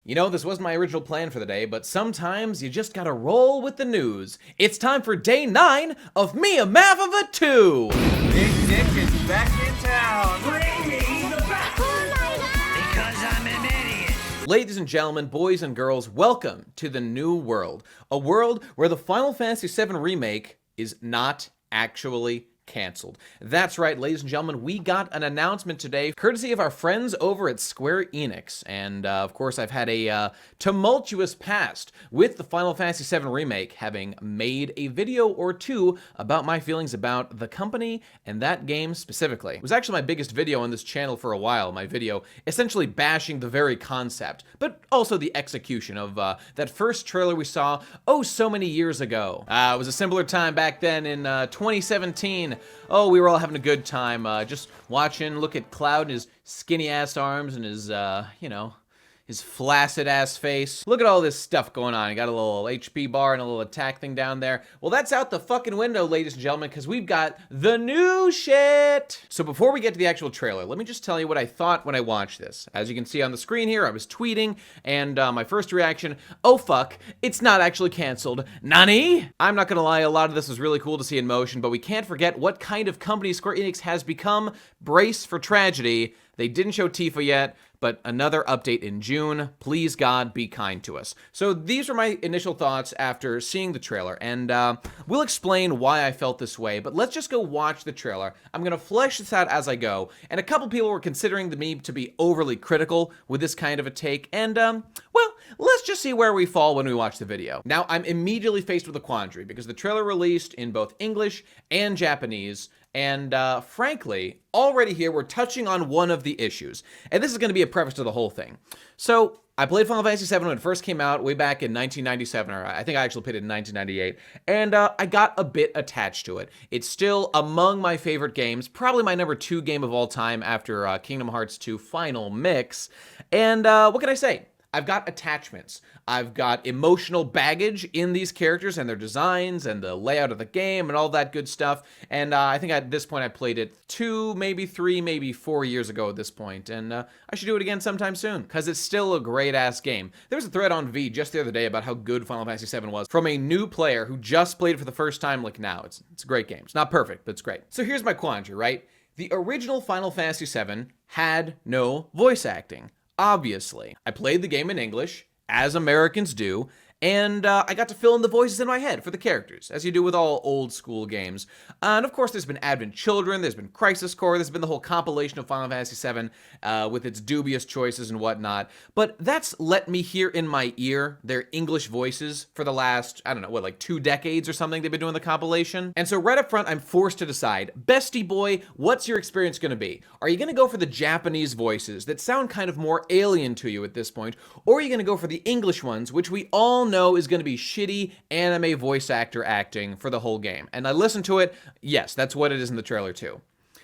You know, this wasn't my original plan for the day, but sometimes you just gotta roll with the news. It's time for day 9 of MIAMAFV 2! Big Dick is back in town! Bring me the back! Oh my God! Because I'm an idiot! Ladies and gentlemen, boys and girls, welcome to the new world. A world where the Final Fantasy VII Remake is not actually canceled. That's right, ladies and gentlemen, we got an announcement today, courtesy of our friends over at Square Enix. And of course, I've had a tumultuous past with the Final Fantasy VII Remake, having made a video or two about my feelings about the company and that game specifically. It was actually my biggest video on this channel for a while, my video essentially bashing the very concept, but also the execution of that first trailer we saw, oh, so many years ago. It was a simpler time back then in 2017. Oh, we were all having a good time, just watching, look at Cloud and his skinny-ass arms and his, you know, his flaccid-ass face. Look at all this stuff going on. He got a little HP bar and a little attack thing down there. Well, that's out the fucking window, ladies and gentlemen, because we've got the new shit! So before we get to the actual trailer, let me just tell you what I thought when I watched this. As you can see on the screen here, I was tweeting, and my first reaction, oh fuck, it's not actually canceled. Nani? I'm not gonna lie, a lot of this was really cool to see in motion, but we can't forget what kind of company Square Enix has become. Brace for tragedy. They didn't show Tifa yet, but another update in June. Please, God, be kind to us. So these were my initial thoughts after seeing the trailer, and we'll explain why I felt this way, but let's just go watch the trailer. I'm gonna flesh this out as I go, and a couple people were considering me to be overly critical with this kind of a take, and well, let's just see where we fall when we watch the video. Now, I'm immediately faced with a quandary, because the trailer released in both English and Japanese, and frankly, already here we're touching on one of the issues. And this is going to be a preface to the whole thing. So, I played Final Fantasy VII when it first came out way back in 1997, or I think I actually played it in 1998, and I got a bit attached to it. It's still among my favorite games, probably my number 2 game of all time after Kingdom Hearts 2 Final Mix, and what can I say? I've got attachments. I've got emotional baggage in these characters and their designs and the layout of the game and all that good stuff. And I think at this point I played it 2, maybe 3, maybe 4 years ago at this point. And I should do it again sometime soon because it's still a great-ass game. There was a thread on V just the other day about how good Final Fantasy VII was from a new player who just played it for the first time like now. It's a great game. It's not perfect, but it's great. So here's my quandary, right? The original Final Fantasy VII had no voice acting. Obviously. I played the game in English, as Americans do, and I got to fill in the voices in my head for the characters, as you do with all old school games. And of course, there's been Advent Children, there's been Crisis Core, there's been the whole compilation of Final Fantasy VII with its dubious choices and whatnot. But that's let me hear in my ear their English voices for the last, I don't know, what, like 2 decades or something they've been doing the compilation? And so right up front, I'm forced to decide, bestie boy, what's your experience gonna be? Are you gonna go for the Japanese voices that sound kind of more alien to you at this point? Or are you gonna go for the English ones, which we all know is going to be shitty anime voice actor acting for the whole game? And I listened to it, yes, that's what it is in the trailer too.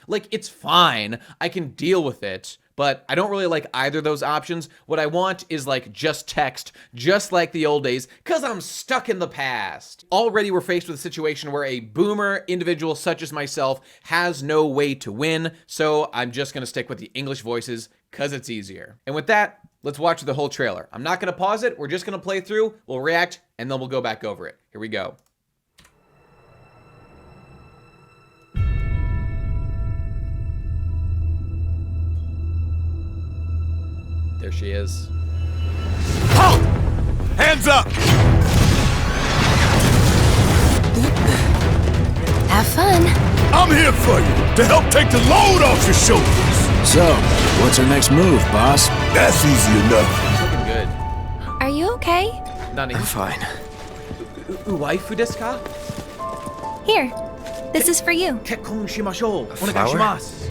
Like, it's fine, I can deal with it, but I don't really like either of those options. What I want is like just text, just like the old days, cause I'm stuck in the past. Already we're faced with a situation where a boomer individual such as myself has no way to win, so I'm just gonna stick with the English voices cause it's easier. And with that, let's watch the whole trailer. I'm not gonna pause it, we're just gonna play through, we'll react, and then we'll go back over it. Here we go. There she is. Halt! Hands up! Have fun. I'm here for you, to help take the load off your shoulders. So, what's our next move, boss? That's easy enough. Looking good. Are you okay? Nani. I'm fine. Waifu desu ka? Here. This is for you. Kekkon shimashou. A Onegai flower? shimasu.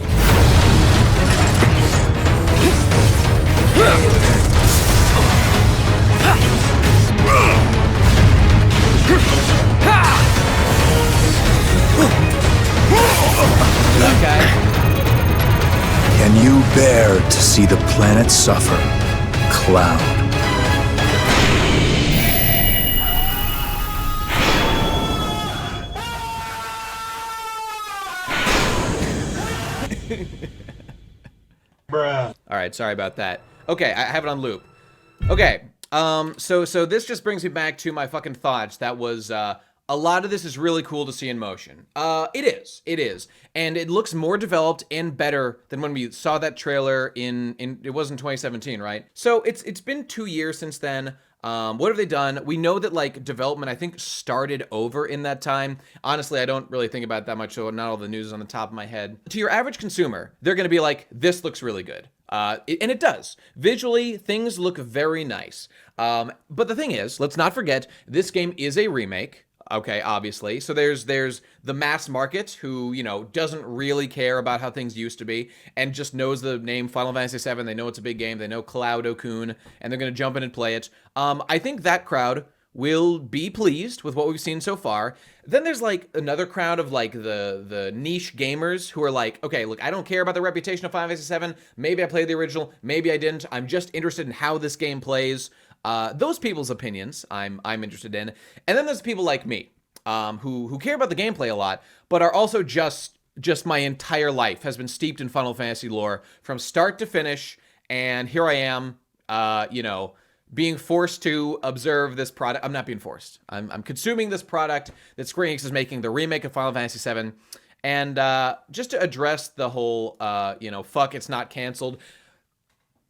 Okay. Can you bear to see the planet suffer? Cloud. Bruh. All right, sorry about that. Okay, I have it on loop. Okay, so this just brings me back to my fucking thoughts. That was, a lot of this is really cool to see in motion. It is. And it looks more developed and better than when we saw that trailer in it was in 2017, right? So it's been 2 years since then. What have they done? We know that, like, development, I think, started over in that time. Honestly, I don't really think about it that much, so not all the news is on the top of my head. To your average consumer, they're going to be like, this looks really good. And it does. Visually, things look very nice. But the thing is, let's not forget, this game is a remake. Okay, obviously. So there's the mass market who, you know, doesn't really care about how things used to be and just knows the name Final Fantasy VII. They know it's a big game. They know Cloud Okun, and they're going to jump in and play it. I think that crowd will be pleased with what we've seen so far. Then there's, like, another crowd of, like, the niche gamers who are like, okay, look, I don't care about the reputation of Final Fantasy VII. Maybe I played the original. Maybe I didn't. I'm just interested in how this game plays. Those people's opinions I'm interested in. And then there's people like me, who care about the gameplay a lot, but are also just my entire life has been steeped in Final Fantasy lore from start to finish. And here I am, you know, being forced to observe this product. I'm not being forced. I'm consuming this product that Square Enix is making, the remake of Final Fantasy VII. And just to address the whole, you know, fuck, it's not canceled.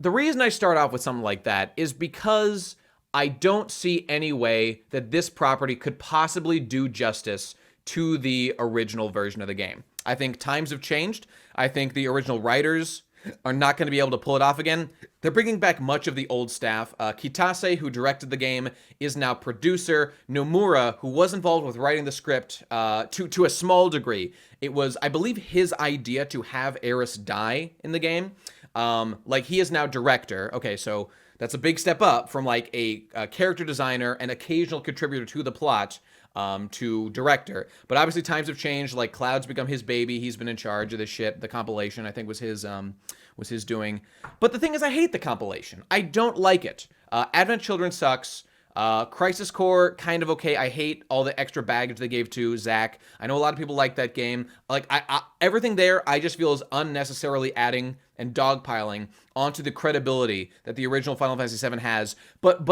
The reason I start off with something like that is because I don't see any way that this property could possibly do justice to the original version of the game. I think times have changed. I think the original writers are not going to be able to pull it off again. They're bringing back much of the old staff. Kitase, who directed the game, is now producer. Nomura, who was involved with writing the script to a small degree. It was, I believe, his idea to have Eris die in the game. Like, he is now director. Okay, so that's a big step up from, like, a character designer and occasional contributor to the plot to director. But obviously times have changed. Like, Cloud's become his baby. He's been in charge of this shit. The compilation, I think, was his doing. But the thing is, I hate the compilation. I don't like it. Advent Children sucks. Crisis Core, kind of okay. I hate all the extra baggage they gave to Zack. I know a lot of people like that game. Like, everything there, I just feel is unnecessarily adding and dogpiling onto the credibility that the original Final Fantasy VII has. But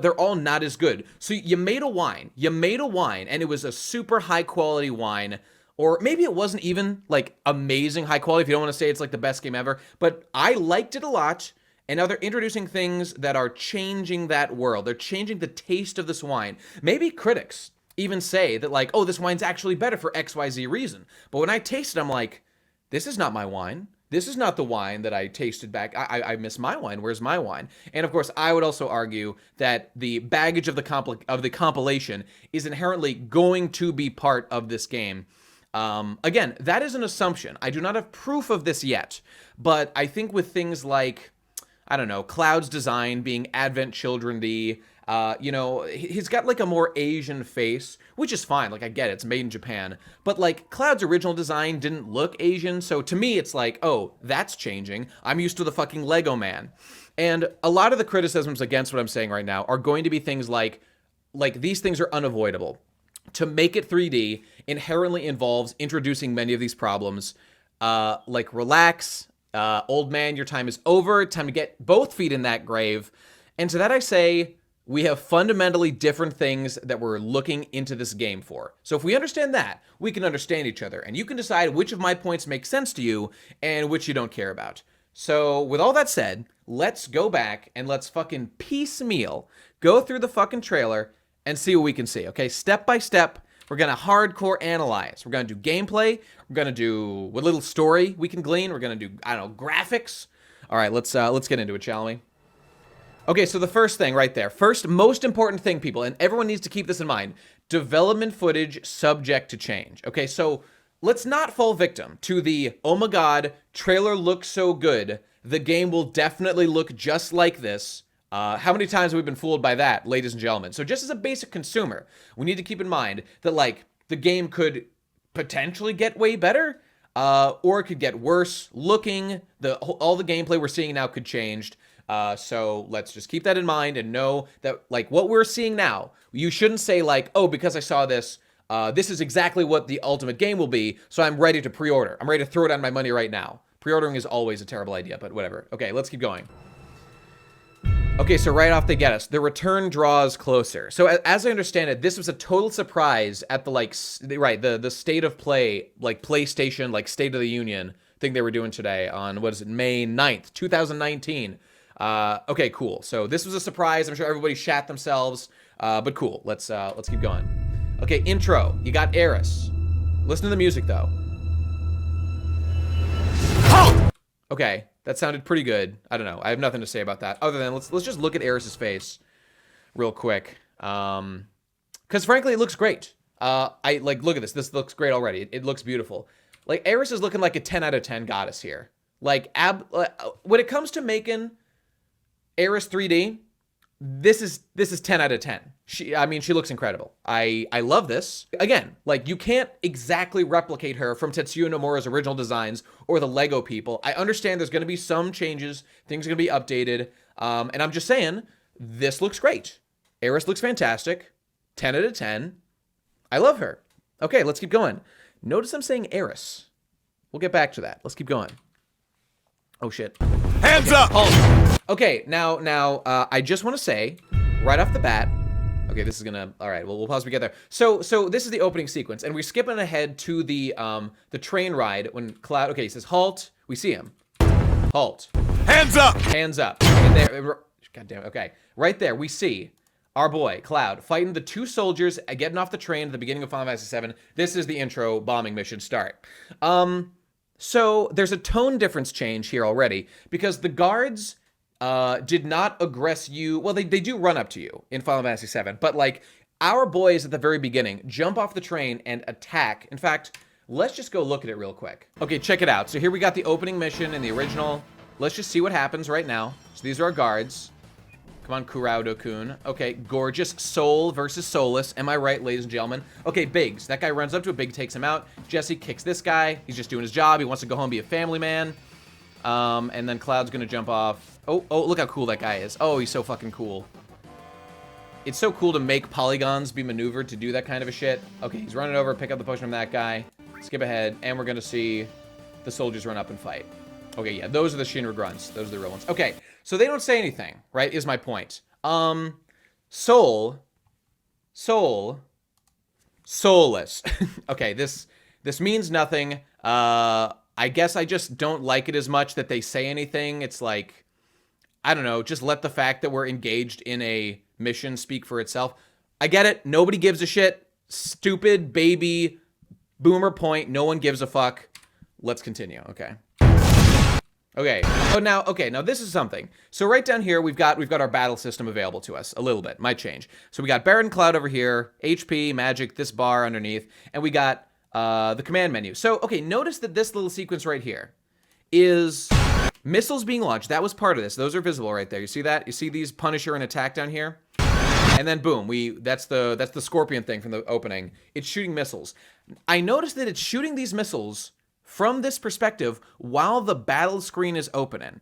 they're all not as good. So you made a wine, and it was a super high quality wine. Or maybe it wasn't even, like, amazing high quality, if you don't want to say it's, like, the best game ever. But I liked it a lot. And now they're introducing things that are changing that world. They're changing the taste of this wine. Maybe critics even say that, like, oh, this wine's actually better for XYZ reason. But when I taste it, I'm like, this is not my wine. This is not the wine that I tasted back. I miss my wine. Where's my wine? And of course, I would also argue that the baggage of the compilation is inherently going to be part of this game. Again, that is an assumption. I do not have proof of this yet. But I think with things like, I don't know, Cloud's design being Advent Children-y, you know, he's got, like, a more Asian face, which is fine. Like, I get it. It's made in Japan. But, like, Cloud's original design didn't look Asian, so to me, it's like, oh, that's changing. I'm used to the fucking Lego man. And a lot of the criticisms against what I'm saying right now are going to be things like these things are unavoidable. To make it 3D inherently involves introducing many of these problems. Like, relax. Old man, your time is over. Time to get both feet in that grave. And to that I say, we have fundamentally different things that we're looking into this game for. So if we understand that, we can understand each other. And you can decide which of my points make sense to you and which you don't care about. So with all that said, let's go back and let's fucking piecemeal go through the fucking trailer and see what we can see. Okay, step by step. We're going to hardcore analyze. We're going to do gameplay. We're going to do what little story we can glean. We're going to do, I don't know, graphics. All right, let's get into it, shall we? Okay, so the first thing right there. First, most important thing, people, and everyone needs to keep this in mind. Development footage subject to change. Okay, so let's not fall victim to the, oh my god, trailer looks so good. The game will definitely look just like this. How many times have we been fooled by that, ladies and gentlemen? So just as a basic consumer, we need to keep in mind that, like, the game could potentially get way better, or it could get worse looking. All the gameplay we're seeing now could change. So let's just keep that in mind and know that, like, what we're seeing now, you shouldn't say, like, oh, because I saw this, this is exactly what the ultimate game will be, so I'm ready to pre-order. I'm ready to throw down my money right now. Pre-ordering is always a terrible idea, but whatever. Okay, let's keep going. Okay, so right off they get us. The return draws closer. So as I understand it, this was a total surprise at the the state of play, like PlayStation, like State of the Union thing they were doing today on, what is it, May 9th, 2019. Okay, cool. So this was a surprise. I'm sure everybody shat themselves, but cool. Let's keep going. Okay, intro. You got Eris. Listen to the music though. Okay, that sounded pretty good. I don't know. I have nothing to say about that other than let's just look at Eris's face real quick. Cuz frankly it looks great. I like look at this. This looks great already. It looks beautiful. Like Eris is looking like a 10 out of 10 goddess here. Like when it comes to making Eris 3D, this is 10 out of 10. She looks incredible. I love this. Again, like you can't exactly replicate her from Tetsuya Nomura's original designs or the Lego people. I understand there's going to be some changes, things are going to be updated, and I'm just saying this looks great. Eris looks fantastic. 10 out of 10. I love her. Okay, let's keep going. Notice I'm saying Eris. We'll get back to that. Let's keep going. Oh shit. Hands up! Halt. Okay, now, I just want to say, right off the bat, okay, this is gonna, all right, we'll pause, we get there. So this is the opening sequence, and we're skipping ahead to the train ride when Cloud, okay, he says, halt, we see him. Halt. Hands up! Hands up. And there, God damn it, okay. Right there, we see our boy, Cloud, fighting the two soldiers, getting off the train at the beginning of Final Fantasy VII. This is the intro bombing mission start. So there's a tone difference change here already, because the guards did not aggress you. Well, they do run up to you in Final Fantasy VII, but like our boys at the very beginning jump off the train and attack. In fact, let's just go look at it real quick. Okay, check it out. So here we got the opening mission in the original. Let's just see what happens right now. So these are our guards. Come on, Kuraudo-kun. Okay, gorgeous. Soul versus Soulless. Am I right, ladies and gentlemen? Okay, Biggs. That guy runs up to a Big, takes him out. Jesse kicks this guy. He's just doing his job. He wants to go home, be a family man. And then Cloud's gonna jump off. Oh, look how cool that guy is. Oh, he's so fucking cool. It's so cool to make polygons be maneuvered to do that kind of a shit. Okay, he's running over, pick up the potion from that guy. Skip ahead, and we're gonna see the soldiers run up and fight. Okay, yeah, those are the Shinra grunts. Those are the real ones. Okay, so they don't say anything, right, is my point. Soulless. Okay, this means nothing. I guess I just don't like it as much that they say anything. It's like, I don't know, just let the fact that we're engaged in a mission speak for itself. I get it. Nobody gives a shit. Stupid baby boomer point. No one gives a fuck. Let's continue. Okay. Okay. Oh, now this is something. So right down here, we've got our battle system available to us a little bit. Might change. So we got Baron Cloud over here, HP, magic, this bar underneath, and we got the command menu. So, okay, notice that this little sequence right here is missiles being launched. That was part of this. Those are visible right there. You see that? You see these Punisher and attack down here? And then boom, that's the Scorpion thing from the opening. It's shooting missiles. I noticed that it's shooting these missiles from this perspective while the battle screen is open.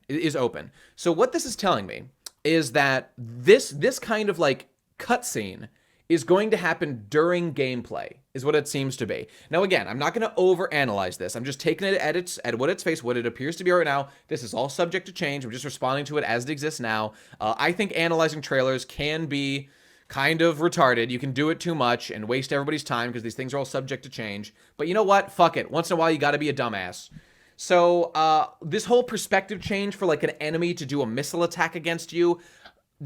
So what this is telling me is that this kind of like cutscene is going to happen during gameplay, is what it seems to be. Now again, I'm not going to overanalyze this. I'm just taking it at what its face, what it appears to be right now. This is all subject to change. I'm just responding to it as it exists now. I think analyzing trailers can be kind of retarded. You can do it too much and waste everybody's time because these things are all subject to change. But you know what? Fuck it. Once in a while, you got to be a dumbass. So this whole perspective change for like an enemy to do a missile attack against you,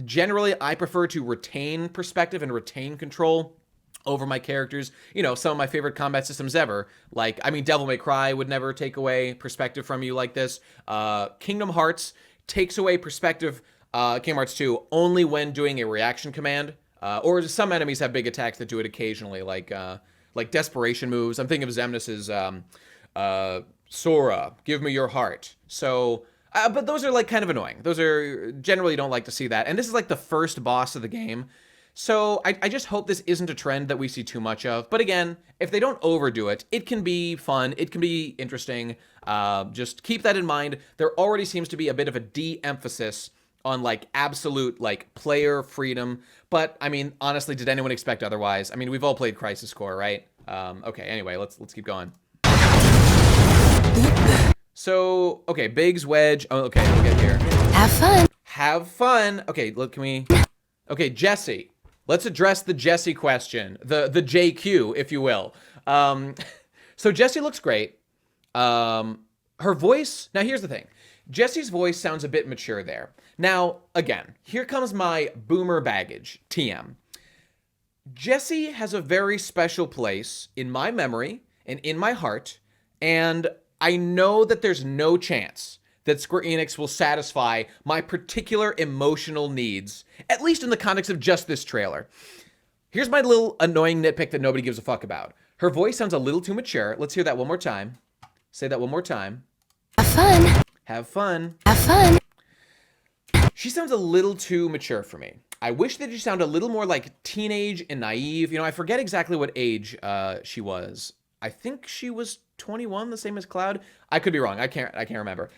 generally, I prefer to retain perspective and retain control over my characters. You know, some of my favorite combat systems ever. Like, I mean, Devil May Cry would never take away perspective from you like this. Kingdom Hearts takes away perspective, Kingdom Hearts 2, only when doing a reaction command. Or some enemies have big attacks that do it occasionally, like desperation moves. I'm thinking of Xemnas's Sora, give me your heart. So, but those are like kind of annoying. Those are generally don't like to see that. And this is like the first boss of the game. So I just hope this isn't a trend that we see too much of. But again, if they don't overdo it, it can be fun. It can be interesting. Just keep that in mind. There already seems to be a bit of a de-emphasis on like absolute like player freedom. But I mean, honestly, did anyone expect otherwise? I mean, we've all played Crisis Core, right? Okay, anyway, let's keep going. So, okay, Biggs, Wedge. Oh, okay, we'll get here. Have fun. Have fun. Okay, look, can we... Okay, Jessie. Let's address the Jessie question. The JQ, if you will. So Jessie looks great. Her voice... Now, here's the thing. Jessie's voice sounds a bit mature there. Now, again, here comes my boomer baggage, TM. Jessie has a very special place in my memory and in my heart, and I know that there's no chance that Square Enix will satisfy my particular emotional needs, at least in the context of just this trailer. Here's my little annoying nitpick that nobody gives a fuck about. Her voice sounds a little too mature. Let's hear that one more time. Say that one more time. Have fun. Have fun. Have fun. She sounds a little too mature for me. I wish that she sounded a little more like teenage and naive. You know, I forget exactly what age she was. I think she was 21, the same as Cloud. I could be wrong. I can't remember.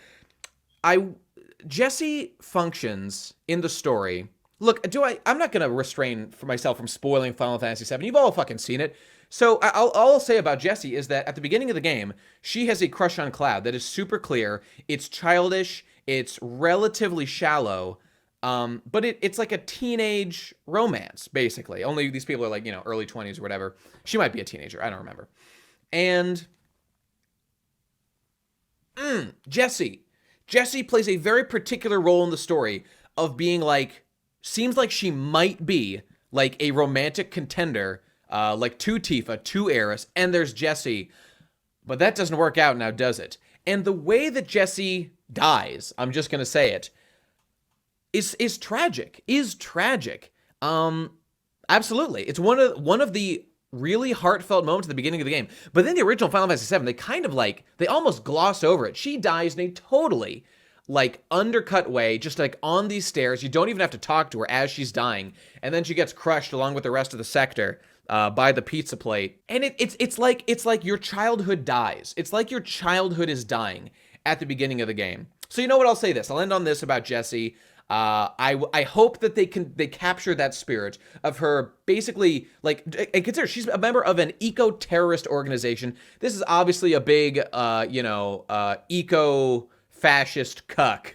Jessie functions in the story. Look, I'm not going to restrain for myself from spoiling Final Fantasy VII. You've all fucking seen it. So all I'll say about Jessie is that at the beginning of the game, she has a crush on Cloud that is super clear. It's childish. It's relatively shallow. But it's like a teenage romance, basically. Only these people are like, you know, early 20s or whatever. She might be a teenager. I don't remember. And Jessie plays a very particular role in the story of being like, seems like she might be like a romantic contender, like to Tifa, to Aerith, and there's Jessie. But that doesn't work out now, does it? And the way that Jessie dies, I'm just going to say it, is tragic. Absolutely. It's one of the really heartfelt moments at the beginning of the game. But then the original Final Fantasy VII, they almost gloss over it. She dies in a totally like undercut way, just like on these stairs. You don't even have to talk to her as she's dying. And then she gets crushed along with the rest of the sector by the pizza plate. And it's like your childhood dies. It's like your childhood is dying at the beginning of the game. So you know what, I'll say this. I'll end on this about Jessie. I hope that they capture that spirit of her basically, like, and consider she's a member of an eco-terrorist organization. This is obviously a big, eco-fascist cuck.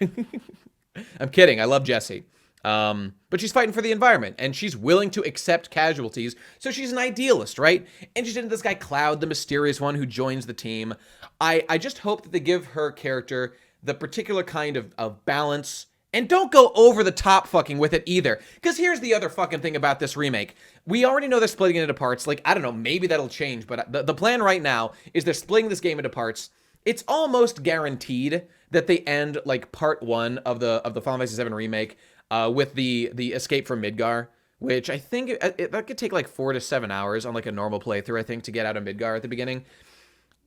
I'm kidding. I love Jessie. But she's fighting for the environment, and she's willing to accept casualties, so she's an idealist, right? And she's into this guy Cloud, the mysterious one who joins the team. I just hope that they give her character the particular kind of balance. And don't go over the top fucking with it either. Because here's the other fucking thing about this remake. We already know they're splitting it into parts. Like, I don't know, maybe that'll change. But the plan right now is they're splitting this game into parts. It's almost guaranteed that they end, like, part 1 of the Final Fantasy VII Remake with the escape from Midgar. Which I think that could take, like, 4 to 7 hours on, like, a normal playthrough, I think, to get out of Midgar at the beginning.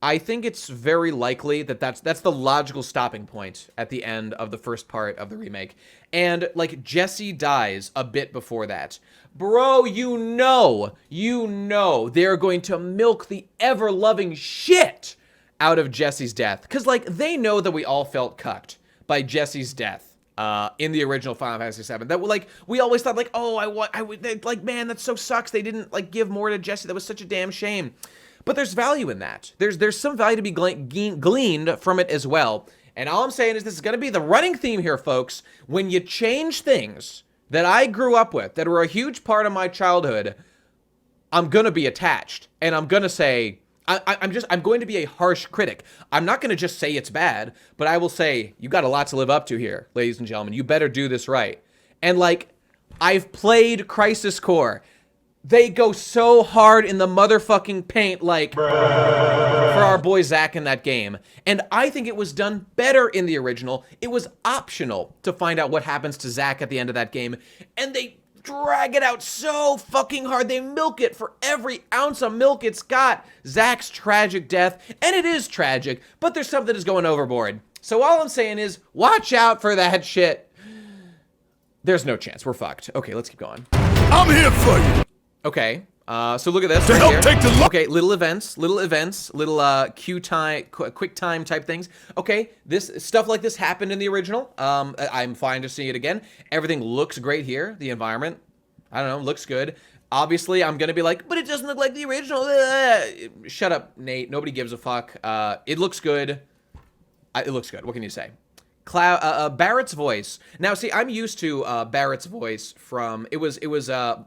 I think it's very likely that that's the logical stopping point at the end of the first part of the remake. And, like, Jessie dies a bit before that. Bro, you know, they're going to milk the ever-loving shit out of Jessie's death. Because, like, they know that we all felt cucked by Jessie's death in the original Final Fantasy VII. That, like, we always thought, like, oh, I would, like, man, that so sucks. They didn't, like, give more to Jessie. That was such a damn shame. But there's value in that. There's some value to be gleaned from it as well. And all I'm saying is this is going to be the running theme here, folks. When you change things that I grew up with, that were a huge part of my childhood, I'm going to be attached. And I'm going to say, I'm going to be a harsh critic. I'm not going to just say it's bad, but I will say, you got a lot to live up to here, ladies and gentlemen. You better do this right. And, like, I've played Crisis Core. They go so hard in the motherfucking paint, like, for our boy Zack in that game. And I think it was done better in the original. It was optional to find out what happens to Zack at the end of that game. And they drag it out so fucking hard. They milk it for every ounce of milk it's got. Zack's tragic death. And it is tragic, but there's something that's going overboard. So all I'm saying is, watch out for that shit. There's no chance. We're fucked. Okay, let's keep going. I'm here for you. Okay, so look at this To right help here. take the Okay, little events, little quick time type things. Okay, this stuff like this happened in the original. I'm fine to see it again. Everything looks great here. The environment, I don't know, looks good. Obviously, I'm gonna be like, but it doesn't look like the original. Shut up, Nate. Nobody gives a fuck. It looks good. It looks good. What can you say? Barrett's voice. Now, see, I'm used to Barrett's voice from it was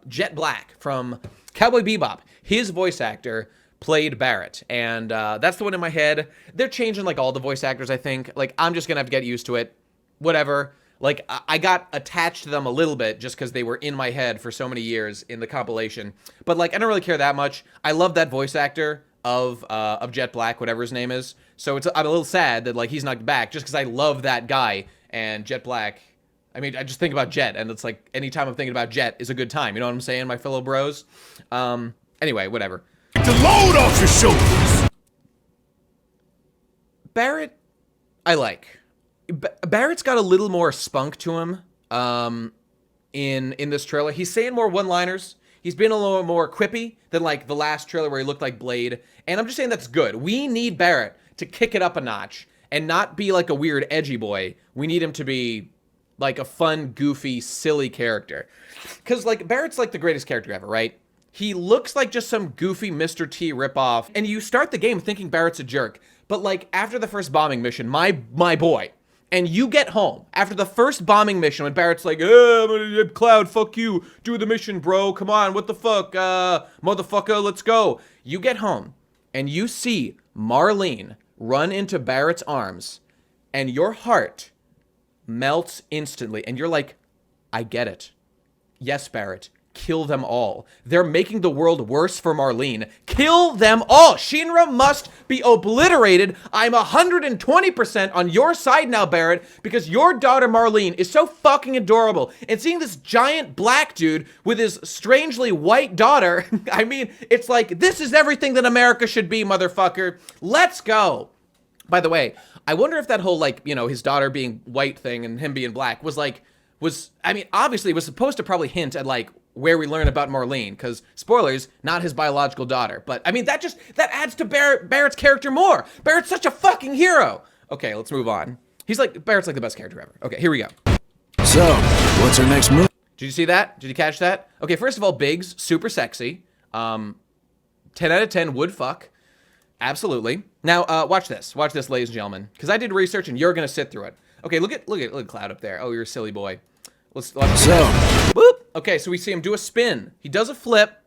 Jet Black from Cowboy Bebop. His voice actor played Barrett, and that's the one in my head. They're changing like all the voice actors, I think. Like, I'm just gonna have to get used to it. Whatever. Like, I got attached to them a little bit just because they were in my head for so many years in the compilation. But like, I don't really care that much. I love that voice actor of Jet Black, whatever his name is. So I'm a little sad that like he's not back just because I love that guy and Jet Black. I mean, I just think about Jet, and it's like anytime I'm thinking about Jet is a good time. You know what I'm saying, my fellow bros? Anyway, whatever. The load off your shoulders! Barrett, I like. Barrett's got a little more spunk to him in this trailer. He's saying more one-liners. He's been a little more quippy than like the last trailer where he looked like Blade. And I'm just saying that's good. We need Barrett to kick it up a notch and not be like a weird edgy boy. We need him to be like a fun, goofy, silly character. Because like Barrett's like the greatest character ever, right? He looks like just some goofy Mr. T ripoff. And you start the game thinking Barrett's a jerk. But like after the first bombing mission, my boy, and you get home after the first bombing mission when Barrett's like, Cloud, fuck you. Do the mission, bro. Come on, what the fuck? Motherfucker, let's go. You get home and you see Marlene run into Barrett's arms and your heart melts instantly. And you're like, I get it. Yes, Barrett. Kill them all. They're making the world worse for Marlene. Kill them all. Shinra must be obliterated. I'm 120% on your side now, Barrett, because your daughter Marlene is so fucking adorable. And seeing this giant black dude with his strangely white daughter, I mean, it's like, this is everything that America should be, motherfucker. Let's go. By the way, I wonder if that whole, like, you know, his daughter being white thing and him being black was, I mean, obviously it was supposed to probably hint at, like, where we learn about Marlene, because, spoilers, not his biological daughter. But, I mean, that adds to Barrett's character more. Barrett's such a fucking hero. Okay, let's move on. Barrett's like the best character ever. Okay, here we go. So, what's our next move? Did you see that? Did you catch that? Okay, first of all, Biggs, super sexy. 10 out of 10 would fuck. Absolutely. Now, watch this. Watch this, ladies and gentlemen, because I did research and you're going to sit through it. Okay, look at Cloud up there. Oh, you're a silly boy. Let's boop. Okay, so we see him do a spin. He does a flip.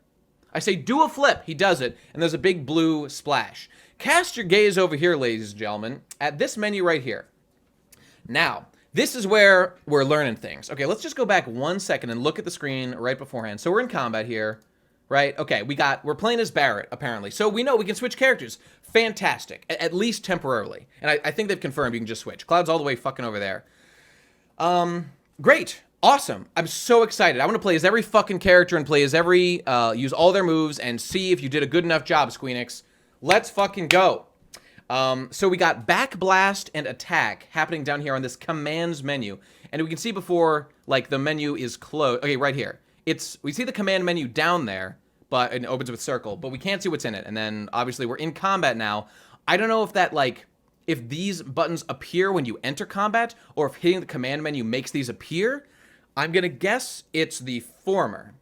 I say do a flip. He does it, and there's a big blue splash. Cast your gaze over here, ladies and gentlemen, at this menu right here. Now, this is where we're learning things. Okay, let's just go back 1 second and look at the screen right beforehand. So we're in combat here, right? Okay, we're playing as Barrett, apparently. So we know we can switch characters. Fantastic, at least temporarily. And I think they've confirmed you can just switch. Cloud's all the way fucking over there. Great. Awesome. I'm so excited. I want to play as every fucking character and play as every, use all their moves and see if you did a good enough job, Squeenix. Let's fucking go. So we got back blast and attack happening down here on this commands menu. And we can see before, like, the menu is closed. Okay, right here. We see the command menu down there, but it opens with circle, but we can't see what's in it. And then, obviously, we're in combat now. I don't know if that, like, if these buttons appear when you enter combat, or if hitting the command menu makes these appear. I'm going to guess it's the former.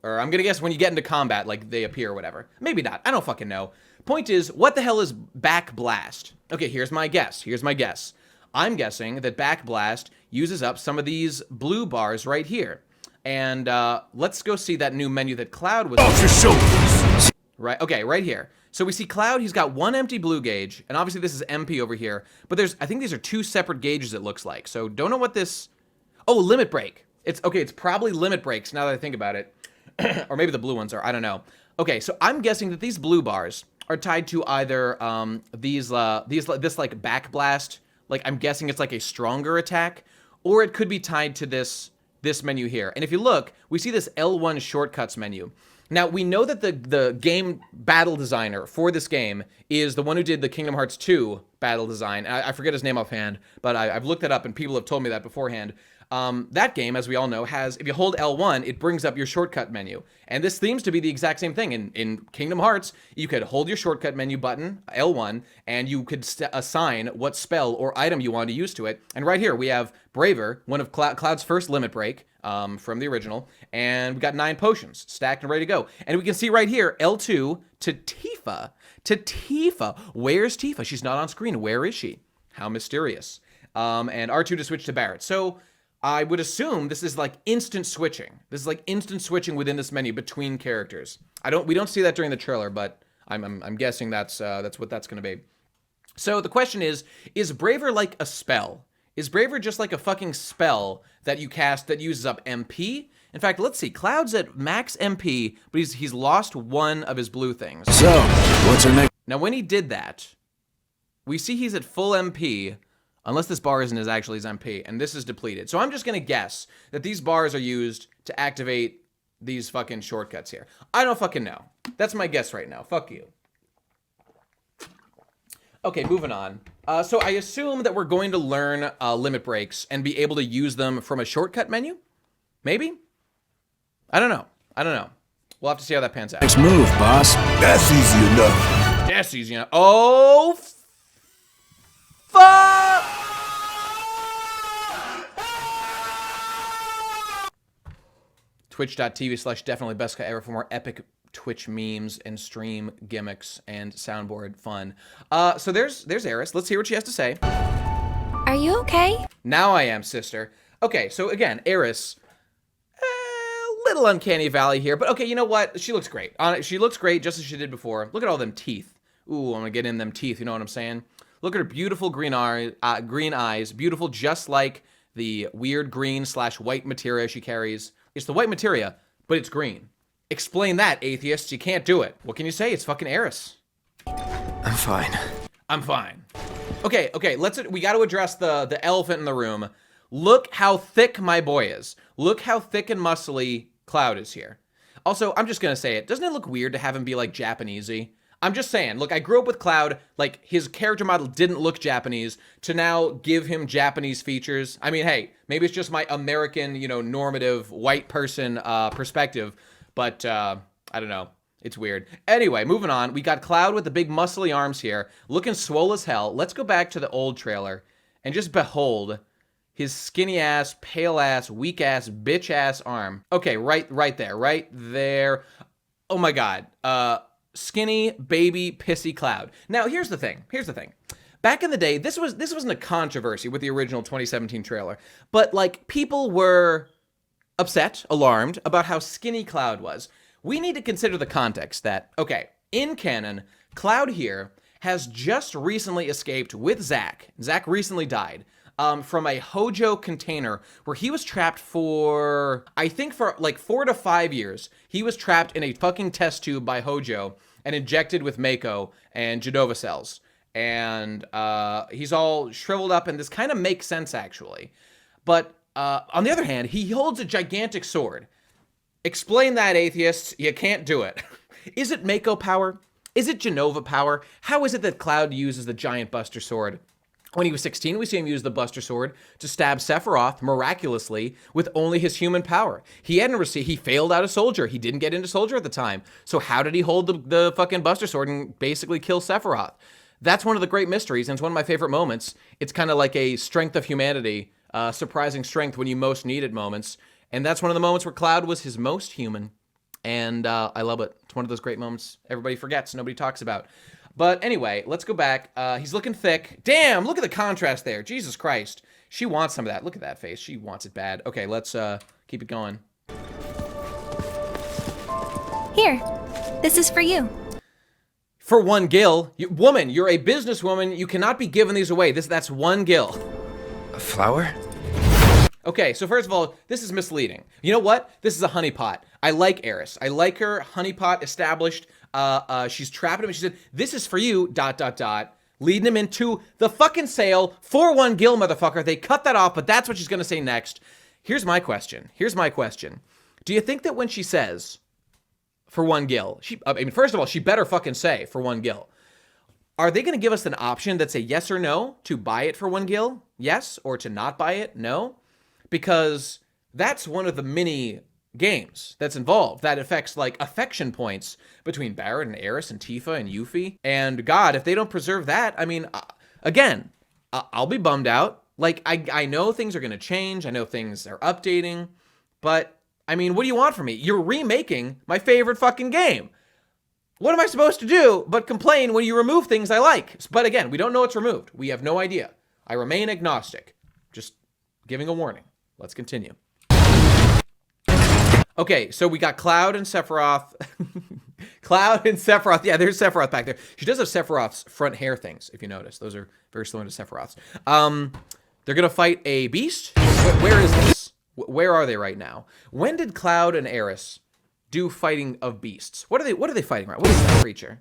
Or I'm going to guess when you get into combat, like, they appear or whatever. Maybe not. I don't fucking know. Point is, what the hell is back blast? Okay, here's my guess. I'm guessing that back blast uses up some of these blue bars right here. And let's go see that new menu that Cloud was Off your shoulders! Right, okay, right here. So we see Cloud, he's got one empty blue gauge, and obviously this is MP over here. But I think these are two separate gauges, it looks like. So don't know what this... Oh, limit break. It's probably limit breaks now that I think about it. Or maybe the blue ones are, I don't know. Okay, so I'm guessing that these blue bars are tied to either this like back blast, like I'm guessing it's like a stronger attack, or it could be tied to this menu here. And if you look, we see this L1 shortcuts menu. Now, we know that the game battle designer for this game is the one who did the Kingdom Hearts 2 battle design. I forget his name offhand, but I've looked it up and people have told me that beforehand. That game, as we all know, has, if you hold L1, it brings up your shortcut menu. And this seems to be the exact same thing. In Kingdom Hearts, you could hold your shortcut menu button, L1, and you could assign what spell or item you want to use to it. And right here, we have Braver, one of Cloud's first limit break from the original. And we got 9 potions stacked and ready to go. And we can see right here, L2 to Tifa. Where's Tifa? She's not on screen. Where is she? How mysterious. and R2 to switch to Barrett. So I would assume this is like instant switching. This is like instant switching within this menu between characters. We don't see that during the trailer, but I'm guessing that's what that's going to be. So the question is Braver like a spell? Is Braver just like a fucking spell that you cast that uses up MP? In fact, let's see. Cloud's at max MP, but he's lost one of his blue things. So, what's our next? Now, when he did that, we see he's at full MP, unless this bar isn't actually his MP, and this is depleted. So I'm just going to guess that these bars are used to activate these fucking shortcuts here. I don't fucking know. That's my guess right now. Fuck you. Okay, moving on. So I assume that we're going to learn limit breaks and be able to use them from a shortcut menu? Maybe? I don't know. We'll have to see how that pans out. Next move, boss. That's easy enough. That's easy enough. Oh, fuck! Twitch.tv/definitely best guy ever for more epic Twitch memes and stream gimmicks and soundboard fun. So there's Eris. Let's hear what she has to say. Are you okay? Now I am, sister. Okay, so again, Eris, little uncanny valley here, but okay, you know what? She looks great. She looks great just as she did before. Look at all them teeth. Ooh, I'm gonna get in them teeth. You know what I'm saying? Look at her beautiful green eyes, beautiful just like the weird green/white materia she carries. It's the white materia, but it's green. Explain that, atheists. You can't do it. What can you say? It's fucking Eris. I'm fine. I'm fine. Okay, we got to address the elephant in the room. Look how thick my boy is. Look how thick and muscly Cloud is here. Also, I'm just going to say it. Doesn't it look weird to have him be like Japanesey? I'm just saying, look, I grew up with Cloud, like his character model didn't look Japanese, to now give him Japanese features. I mean, hey, maybe it's just my American, normative white person perspective, but I don't know. It's weird. Anyway, moving on. We got Cloud with the big muscly arms here, looking swole as hell. Let's go back to the old trailer and just behold his skinny ass, pale ass, weak ass, bitch ass arm. Okay, right there. Oh my God. Skinny baby pissy Cloud. Now here's the thing. Back in the day, this wasn't a controversy with the original 2017 trailer, but like people were upset, alarmed about how skinny Cloud was. We need to consider the context that, okay, in canon, Cloud here has just recently escaped with Zack. Zack recently died from a Hojo container where he was trapped for, I think for like 4 to 5 years. He was trapped in a fucking test tube by Hojo and injected with Mako and Jadova cells. And he's all shriveled up, and this kind of makes sense, actually. But on the other hand, he holds a gigantic sword. Explain that, atheists. You can't do it. Is it Mako power? Is it Genova power? How is it that Cloud uses the giant Buster Sword? When he was 16, we see him use the Buster Sword to stab Sephiroth miraculously with only his human power. He failed out a soldier. He didn't get into soldier at the time. So how did he hold the fucking Buster Sword and basically kill Sephiroth? That's one of the great mysteries, and it's one of my favorite moments. It's kind of like a strength of humanity, surprising strength when you most need it moments. And that's one of the moments where Cloud was his most human. And I love it. It's one of those great moments everybody forgets, nobody talks about. But anyway, let's go back. He's looking thick. Damn, look at the contrast there. Jesus Christ. She wants some of that. Look at that face. She wants it bad. Okay, let's keep it going. Here, this is for you. For 1 gil. Woman, you're a businesswoman. You cannot be giving these away. That's 1 gil. A flower? Okay, so first of all, this is misleading. You know what? This is a honeypot. I like Eris. I like her. Honeypot established. She's trapping him. She said, "This is for you, ... leading him into the fucking sale for 1 gil, motherfucker. They cut that off, but that's what she's going to say next. Here's my question. Do you think that when she says for 1 gil, first of all, she better fucking say for 1 gil. Are they going to give us an option that's a yes or no to buy it for 1 gil? Yes, or to not buy it? No. Because that's one of the mini games that's involved that affects like affection points between Barrett and Eris and Tifa and Yuffie. And God, if they don't preserve that, I mean, again, I'll be bummed out. Like, I know things are going to change. I know things are updating. But, I mean, what do you want from me? You're remaking my favorite fucking game. What am I supposed to do but complain when you remove things I like? But again, we don't know what's removed. We have no idea. I remain agnostic. Just giving a warning. Let's continue. Okay, so we got Cloud and Sephiroth. Cloud and Sephiroth. Yeah, there's Sephiroth back there. She does have Sephiroth's front hair things, if you notice. Those are very similar to Sephiroth's. They're going to fight a beast. Where is this? Where are they right now? When did Cloud and Aeris do fighting of beasts? What are they fighting right? What is that creature?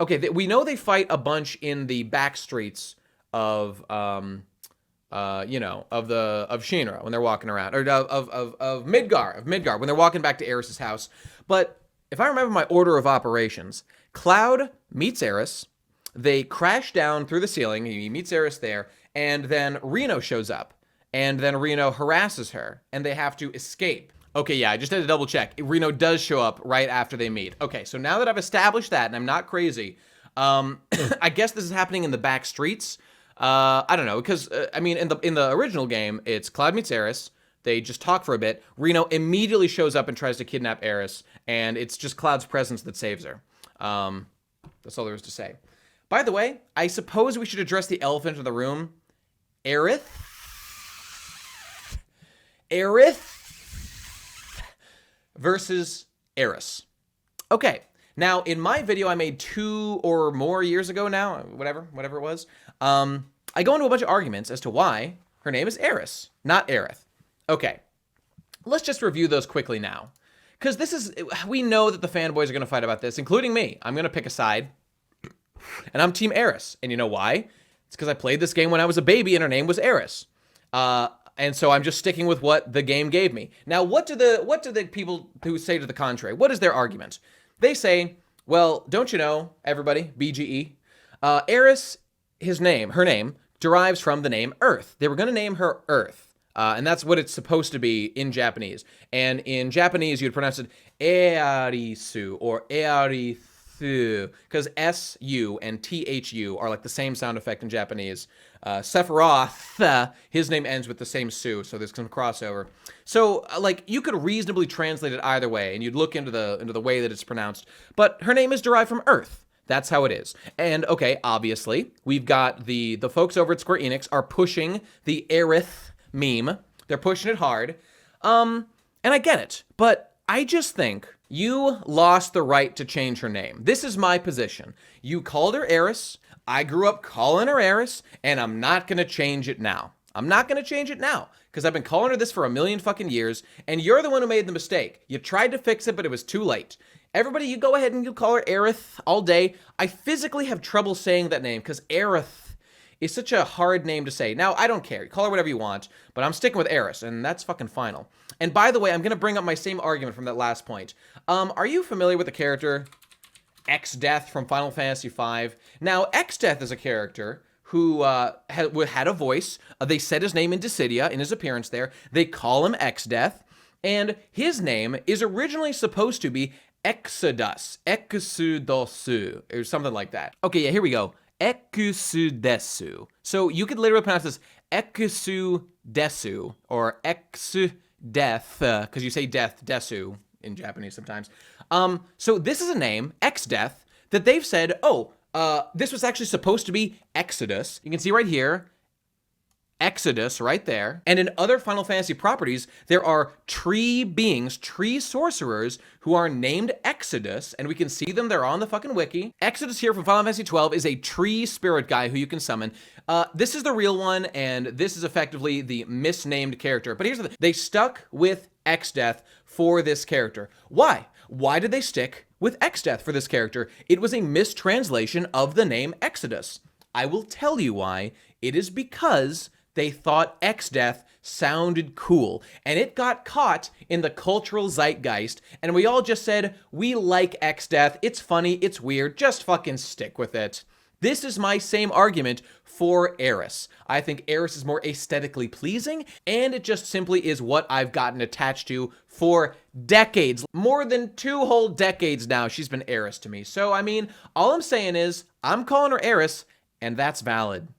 Okay, we know they fight a bunch in the back streets of you know, of Shinra when they're walking around, or of Midgar when they're walking back to Aeris' house. But if I remember my order of operations, Cloud meets Aeris, they crash down through the ceiling, he meets Aeris there, and then Reno shows up, and then Reno harasses her, and they have to escape. Okay, yeah, I just had to double check. Reno does show up right after they meet. Okay, so now that I've established that, and I'm not crazy, I guess this is happening in the back streets. I don't know, because, I mean, in the original game, it's Cloud meets Aeris, they just talk for a bit, Reno immediately shows up and tries to kidnap Aeris, and it's just Cloud's presence that saves her. That's all there is to say. By the way, I suppose we should address the elephant in the room. Aerith versus Aeris. Okay, now, in my video I made 2 or more years ago now, whatever it was, I go into a bunch of arguments as to why her name is Aeris, not Aerith. Okay, let's just review those quickly now. Because we know that the fanboys are going to fight about this, including me. I'm going to pick a side, and I'm Team Aeris. And you know why? It's because I played this game when I was a baby, and her name was Aeris. And so I'm just sticking with what the game gave me. Now, what do the people who say to the contrary? What is their argument? They say, well, don't you know, everybody, BGE, Aeris, her name, derives from the name Earth. They were going to name her Earth. And that's what it's supposed to be in Japanese. And in Japanese, you'd pronounce it Earisu or Earithu, because S-U and T-H-U are like the same sound effect in Japanese. Sephiroth, his name ends with the same Su, so there's some crossover. So, like, you could reasonably translate it either way, and you'd look into the way that it's pronounced. But her name is derived from Earth. That's how it is. And, okay, obviously, we've got the folks over at Square Enix are pushing the Aerith meme. They're pushing it hard. And I get it. But I just think you lost the right to change her name. This is my position. You called her Aeris. I grew up calling her Aeris, and I'm not going to change it now. I'm not going to change it now, because I've been calling her this for a million fucking years, and you're the one who made the mistake. You tried to fix it, but it was too late. Everybody, you go ahead and you call her Aerith all day. I physically have trouble saying that name, because Aerith is such a hard name to say. Now, I don't care. Call her whatever you want, but I'm sticking with Aeris, and that's fucking final. And by the way, I'm going to bring up my same argument from that last point. Are you familiar with the character Exdeath from Final Fantasy V? Now, Exdeath is a character who had a voice. They said his name in Dissidia, in his appearance there. They call him Exdeath, and his name is originally supposed to be Exodus, Exudosu, or something like that. Okay, yeah, here we go. Exudesu. So you could literally pronounce this Exudesu, or Exudeth, because you say death, desu, in Japanese sometimes. So this is a name, Exdeath, that they've said, this was actually supposed to be Exodus. You can see right here, Exodus right there. And in other Final Fantasy properties, there are tree beings, tree sorcerers, who are named Exodus, and we can see them. They're on the fucking wiki. Exodus here from Final Fantasy XII is a tree spirit guy who you can summon. This is the real one, and this is effectively the misnamed character. But here's the thing. They stuck with Exdeath for this character. Why? Why did they stick with Exdeath for this character? It was a mistranslation of the name Exodus. I will tell you why. It is because they thought Exdeath sounded cool, and it got caught in the cultural zeitgeist, and we all just said, we like Exdeath, it's funny, it's weird, just fucking stick with it. This is my same argument for Aeris. I think Aeris is more aesthetically pleasing, and it just simply is what I've gotten attached to for decades. More than 2 whole decades now, she's been Aeris to me. So, I mean, all I'm saying is, I'm calling her Aeris, and that's valid.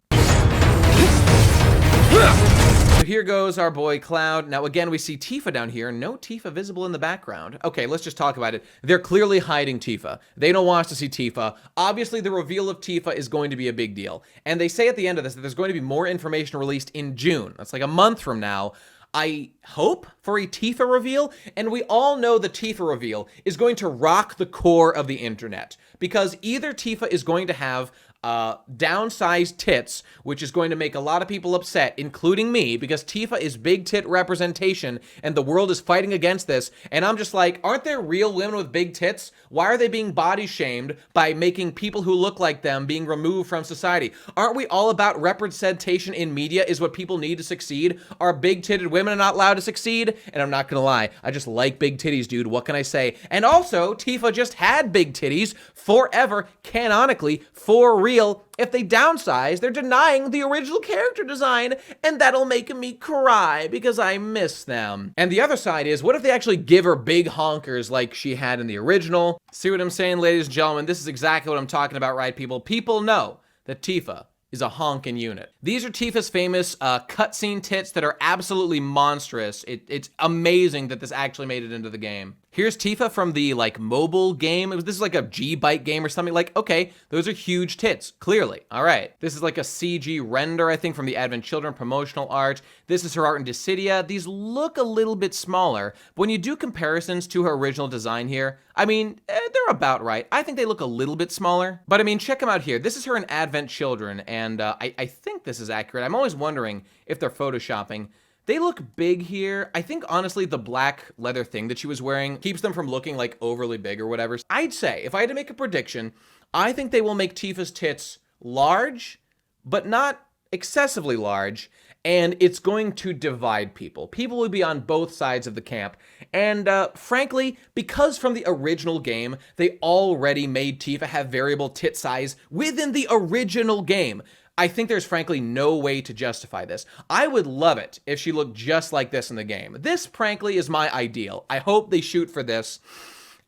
So here goes our boy Cloud. Now, again, we see Tifa down here. No Tifa visible in the background. Okay, let's just talk about it. They're clearly hiding Tifa. They don't want us to see Tifa. Obviously, the reveal of Tifa is going to be a big deal. And they say at the end of this that there's going to be more information released in June. That's like a month from now. I hope for a Tifa reveal, and we all know the Tifa reveal is going to rock the core of the internet, because either Tifa is going to have downsized tits, which is going to make a lot of people upset, including me, because Tifa is big tit representation, and the world is fighting against this, and I'm just like, aren't there real women with big tits? Why are they being body shamed by making people who look like them being removed from society? Aren't we all about representation in media is what people need to succeed? Are big-titted women not allowed to succeed? And I'm not gonna lie, I just like big titties, dude. What can I say? And also, Tifa just had big titties forever, canonically, for real. If they downsize, they're denying the original character design, and that'll make me cry because I miss them. And the other side is, what if they actually give her big honkers like she had in the original? See what I'm saying, ladies and gentlemen? This is exactly what I'm talking about, right, people? People know that Tifa is a honkin' unit. These are Tifa's famous cutscene tits that are absolutely monstrous. It's amazing that this actually made it into the game. Here's Tifa from the, like, mobile game. This is like a G-Byte game or something. Like, okay, those are huge tits, clearly. All right. This is like a CG render, I think, from the Advent Children promotional art. This is her art in Dissidia. These look a little bit smaller, but when you do comparisons to her original design here, I mean, they're about right. I think they look a little bit smaller, but I mean, check them out here. This is her in Advent Children, and I think this is accurate. I'm always wondering if they're photoshopping. They look big here. I think, honestly, the black leather thing that she was wearing keeps them from looking, like, overly big or whatever. I'd say, if I had to make a prediction, I think they will make Tifa's tits large, but not excessively large, and it's going to divide people. People will be on both sides of the camp. And frankly, because from the original game, they already made Tifa have variable tit size within the original game, I think there's frankly no way to justify this. I would love it if she looked just like this in the game. This, frankly, is my ideal. I hope they shoot for this.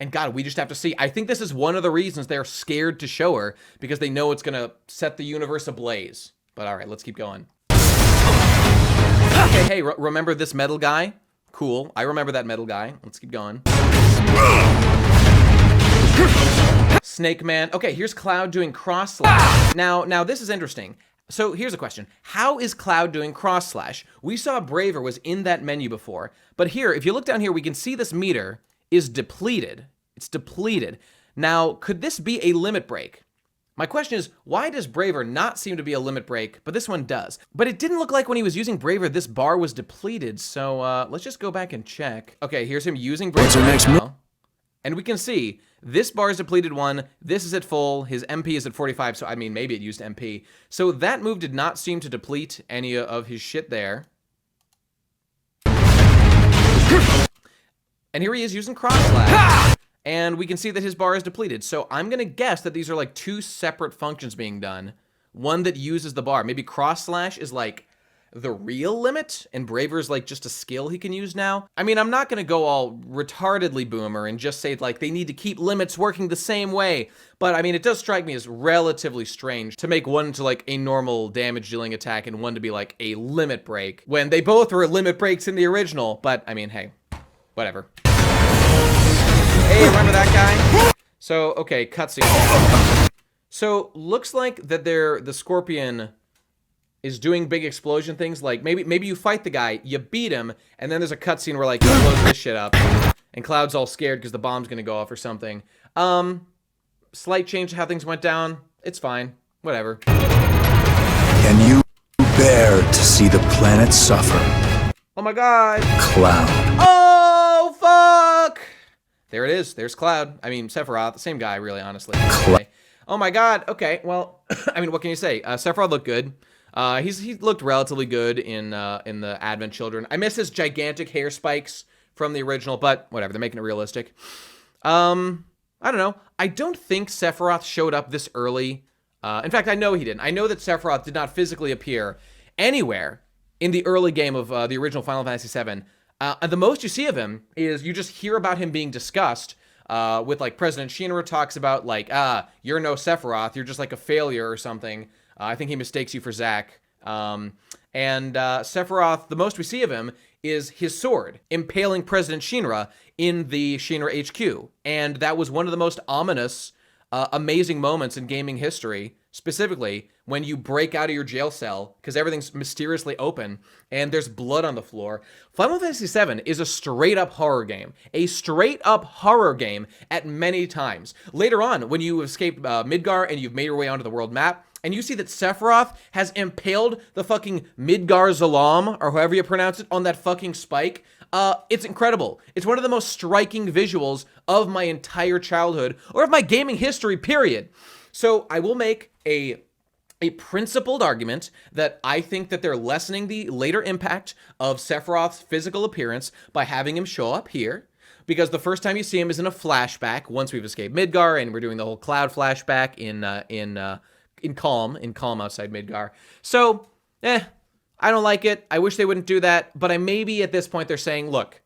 And God, we just have to see. I think this is one of the reasons they're scared to show her, because they know it's going to set the universe ablaze. But all right, let's keep going. Okay, hey, remember this metal guy? Cool, I remember that metal guy. Let's keep going. Snake Man. Okay, here's Cloud doing cross slash. Now this is interesting. So here's a question. How is Cloud doing cross slash? We saw Braver was in that menu before, but here, if you look down here, we can see this meter is depleted. It's depleted. Now, could this be a limit break? My question is, why does Braver not seem to be a limit break, but this one does? But it didn't look like when he was using Braver, this bar was depleted, so let's just go back and check. Okay, here's him using Braver. What's our next move? And we can see this bar is depleted 1, this is at full, his MP is at 45, so I mean, maybe it used MP. So that move did not seem to deplete any of his shit there. And here he is using cross slash. And we can see that his bar is depleted. So I'm gonna guess that these are like 2 separate functions being done. One that uses the bar. Maybe cross slash is like the real limit, and Braver is like just a skill he can use now. I mean, I'm not gonna go all retardedly boomer and just say like they need to keep limits working the same way, but I mean, it does strike me as relatively strange to make one to like a normal damage dealing attack and one to be like a limit break when they both were limit breaks in the original. But I mean, hey, whatever. Hey, remember that guy? So, okay, cutscene. So, looks like that the Scorpion is doing big explosion things. Like, maybe you fight the guy, you beat him, and then there's a cutscene where, like, he blows this shit up. And Cloud's all scared because the bomb's gonna go off or something. Slight change to how things went down. It's fine. Whatever. Can you bear to see the planet suffer? Oh my god. Cloud. Oh, fuck! There it is. There's Cloud. I mean, Sephiroth. The same guy, really, honestly. Okay. Oh my god. Okay, well, I mean, what can you say? Sephiroth looked good. He looked relatively good in the Advent Children. I miss his gigantic hair spikes from the original, but whatever. They're making it realistic. I don't know. I don't think Sephiroth showed up this early. In fact, I know he didn't. I know that Sephiroth did not physically appear anywhere in the early game of the original Final Fantasy VII. And the most you see of him is you just hear about him being discussed with, like, President Shinra talks about, like, you're no Sephiroth, you're just, like, a failure or something. I think he mistakes you for Zack. And Sephiroth, the most we see of him is his sword, impaling President Shinra in the Shinra HQ. And that was one of the most ominous, amazing moments in gaming history, specifically when you break out of your jail cell because everything's mysteriously open and there's blood on the floor. Final Fantasy VII is a straight-up horror game. A straight-up horror game at many times. Later on, when you escape Midgar and you've made your way onto the world map, and you see that Sephiroth has impaled the fucking Midgar Zalam, or however you pronounce it, on that fucking spike, it's incredible. It's one of the most striking visuals of my entire childhood, or of my gaming history, period. So I will make a principled argument that I think that they're lessening the later impact of Sephiroth's physical appearance by having him show up here. Because the first time you see him is in a flashback, once we've escaped Midgar, and we're doing the whole Cloud flashback in Calm outside Midgar. So, I don't like it. I wish they wouldn't do that, but maybe at this point they're saying, look,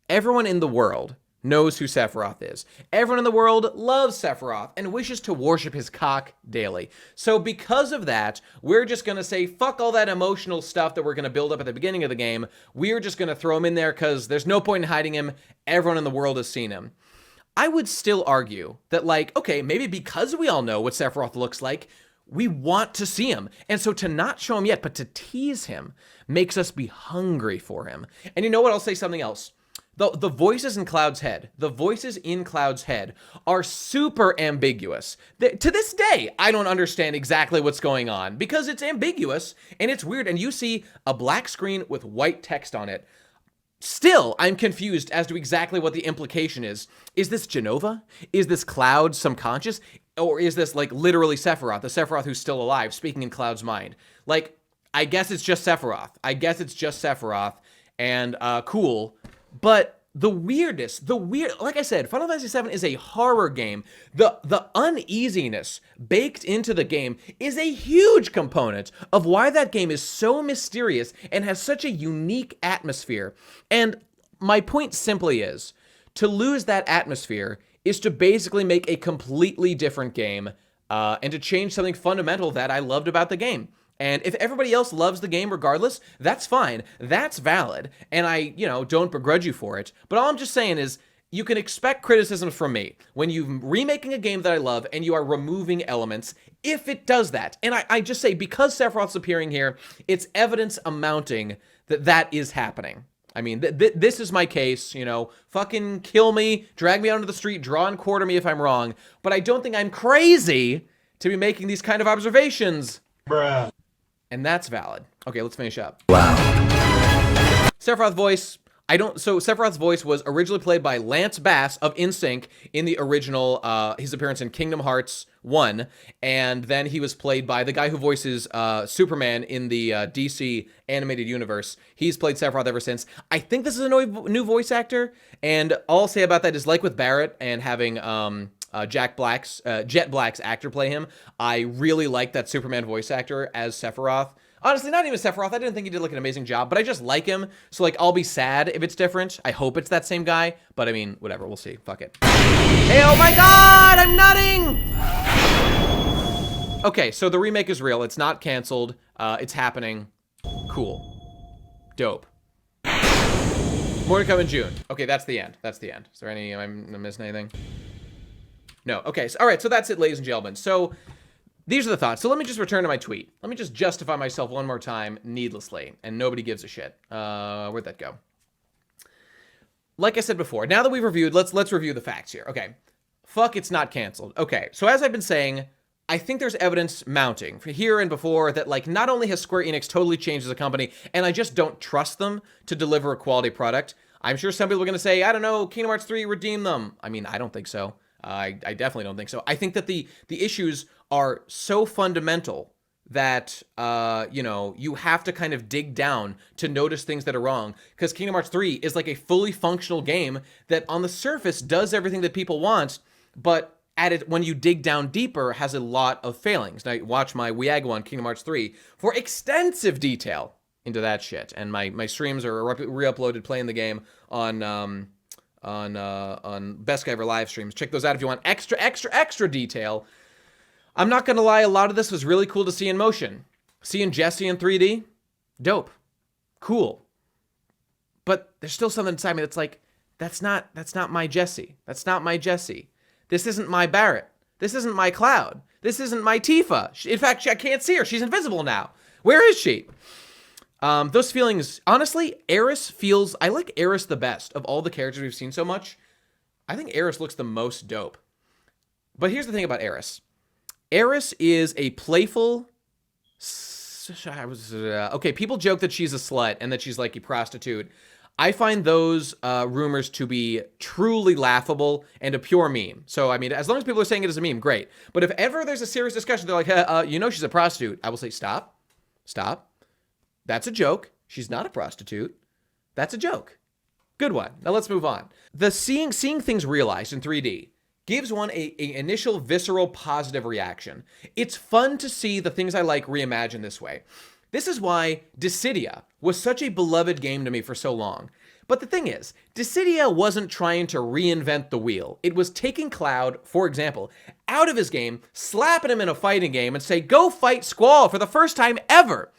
everyone in the world knows who Sephiroth is. Everyone in the world loves Sephiroth and wishes to worship his cock daily. So because of that, we're just going to say, fuck all that emotional stuff that we're going to build up at the beginning of the game. We're just going to throw him in there because there's no point in hiding him. Everyone in the world has seen him. I would still argue that, like, okay, maybe because we all know what Sephiroth looks like, we want to see him. And so to not show him yet, but to tease him, makes us be hungry for him. And you know what? I'll say something else. The voices in Cloud's head, are super ambiguous. To this day, I don't understand exactly what's going on because it's ambiguous and it's weird. And you see a black screen with white text on it. Still, I'm confused as to exactly what the implication is. Is this Jenova? Is this Cloud subconscious? Or is this, like, literally Sephiroth, the Sephiroth who's still alive, speaking in Cloud's mind? Like, I guess it's just Sephiroth. And, cool. But the weirdness, like I said, Final Fantasy VII is a horror game. The uneasiness baked into the game is a huge component of why that game is so mysterious and has such a unique atmosphere. And my point simply is, to lose that atmosphere is to basically make a completely different game and to change something fundamental that I loved about the game. And if everybody else loves the game regardless, that's fine. That's valid. And I, don't begrudge you for it. But all I'm just saying is, you can expect criticisms from me when you're remaking a game that I love and you are removing elements, if it does that. And I just say, because Sephiroth's appearing here, it's evidence amounting that is happening. I mean, this is my case, fucking kill me, drag me out into the street, draw and quarter me if I'm wrong. But I don't think I'm crazy to be making these kind of observations. Bruh. And that's valid. Okay, let's finish up. Wow. Sephiroth voice. So Sephiroth's voice was originally played by Lance Bass of NSYNC in the original, his appearance in Kingdom Hearts 1. And then he was played by the guy who voices Superman in the DC animated universe. He's played Sephiroth ever since. I think this is a new voice actor. And all I'll say about that is, like with Barrett and having Jet Black's actor play him, I really like that Superman voice actor as Sephiroth. Honestly, not even Sephiroth. I didn't think he did, like, an amazing job, but I just like him. So, like, I'll be sad if it's different. I hope it's that same guy, but I mean, whatever. We'll see. Fuck it. Hey, oh my god! I'm nutting! Okay, so the remake is real. It's not canceled. It's happening. Cool. Dope. More to come in June. Okay, that's the end. Is there am I missing anything? No. Okay, so, all right, so that's it, ladies and gentlemen. So these are the thoughts. So let me just return to my tweet. Let me just justify myself one more time needlessly, and nobody gives a shit. Where'd that go? Like I said before, now that we've reviewed, let's review the facts here. Okay. Fuck, it's not canceled. Okay, so as I've been saying, I think there's evidence mounting for here and before that, like, not only has Square Enix totally changed as a company, and I just don't trust them to deliver a quality product. I'm sure some people are going to say, I don't know, Kingdom Hearts 3 redeemed them. I mean, I don't think so. I definitely don't think so. I think that the issues are so fundamental that, you have to kind of dig down to notice things that are wrong. Because Kingdom Hearts 3 is like a fully functional game that on the surface does everything that people want, but when you dig down deeper, has a lot of failings. Now, watch my WIAGO on Kingdom Hearts 3 for extensive detail into that shit. And my streams are re-uploaded playing the game on BestGuyEver live streams. Check those out if you want extra detail. I'm not gonna lie, a lot of this was really cool to see in motion. Seeing Jessie in 3D, dope, cool. But there's still something inside me that's like, that's not my Jessie. That's not my Jessie. This isn't my Barrett. This isn't my Cloud. This isn't my Tifa. In fact, I can't see her. She's invisible now. Where is she? Those feelings, honestly, Eris feels, I like Eris the best of all the characters we've seen so much. I think Eris looks the most dope. But here's the thing about Eris. Eris is a playful, okay, people joke that she's a slut and that she's like a prostitute. I find those rumors to be truly laughable and a pure meme. So, I mean, as long as people are saying it as a meme, great. But if ever there's a serious discussion, they're like, you know she's a prostitute. I will say, stop. That's a joke. She's not a prostitute. That's a joke. Good one. Now let's move on. The seeing things realized in 3D gives one a initial visceral positive reaction. It's fun to see the things I like reimagined this way. This is why Dissidia was such a beloved game to me for so long. But the thing is, Dissidia wasn't trying to reinvent the wheel. It was taking Cloud, for example, out of his game, slapping him in a fighting game and say, go fight Squall for the first time ever.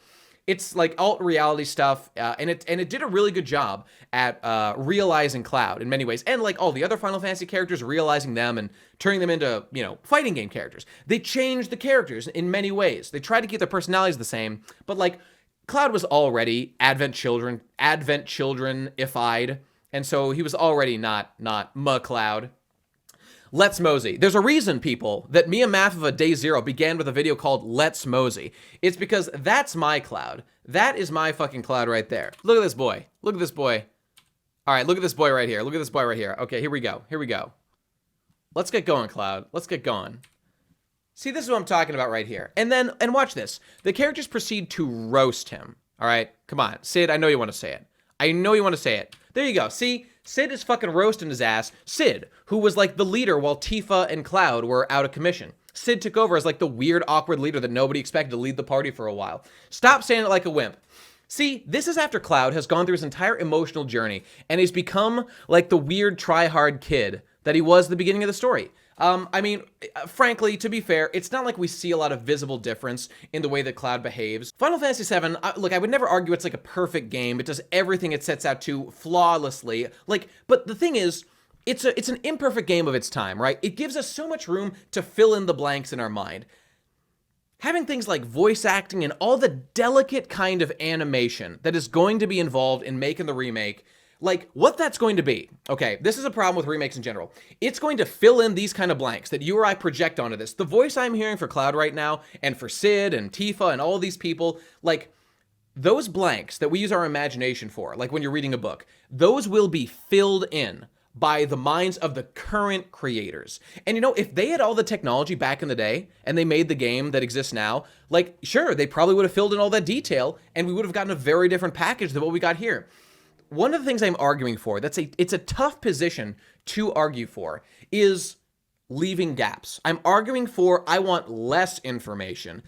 It's like alt reality stuff, and it did a really good job at realizing Cloud in many ways, and like all the other Final Fantasy characters, realizing them and turning them into, you know, fighting game characters. They changed the characters in many ways. They tried to keep their personalities the same, but like Cloud was already Advent Children-ified, and so he was already not McCloud. Let's Mosey. There's a reason, people, that MIAMAFV Day Zero began with a video called Let's Mosey. It's because that's my Cloud. That is my fucking Cloud right there. Look at this boy. Look at this boy. All right, look at this boy right here. Look at this boy right here. Okay, here we go. Here we go. Let's get going, Cloud. Let's get going. See, this is what I'm talking about right here. And watch this. The characters proceed to roast him. All right, come on. Sid, I know you want to say it. I know you want to say it. There you go. See, Sid is fucking roasting his ass. Sid, who was like the leader while Tifa and Cloud were out of commission. Sid took over as like the weird, awkward leader that nobody expected to lead the party for a while. Stop saying it like a wimp. See, this is after Cloud has gone through his entire emotional journey and he's become like the weird try-hard kid that he was at the beginning of the story. I mean, frankly, to be fair, it's not like we see a lot of visible difference in the way that Cloud behaves. Final Fantasy VII, look, I would never argue it's like a perfect game. It does everything it sets out to flawlessly. Like, but the thing is, it's an imperfect game of its time, right? It gives us so much room to fill in the blanks in our mind. Having things like voice acting and all the delicate kind of animation that is going to be involved in making the remake, like, what that's going to be, okay, this is a problem with remakes in general. It's going to fill in these kind of blanks that you or I project onto this. The voice I'm hearing for Cloud right now, and for Sid and Tifa and all these people, like, those blanks that we use our imagination for, like when you're reading a book, those will be filled in by the minds of the current creators. And you know, if they had all the technology back in the day, and they made the game that exists now, like, sure, they probably would have filled in all that detail, and we would have gotten a very different package than what we got here. One of the things I'm arguing for, it's a tough position to argue for, is leaving gaps. I'm arguing for I want less information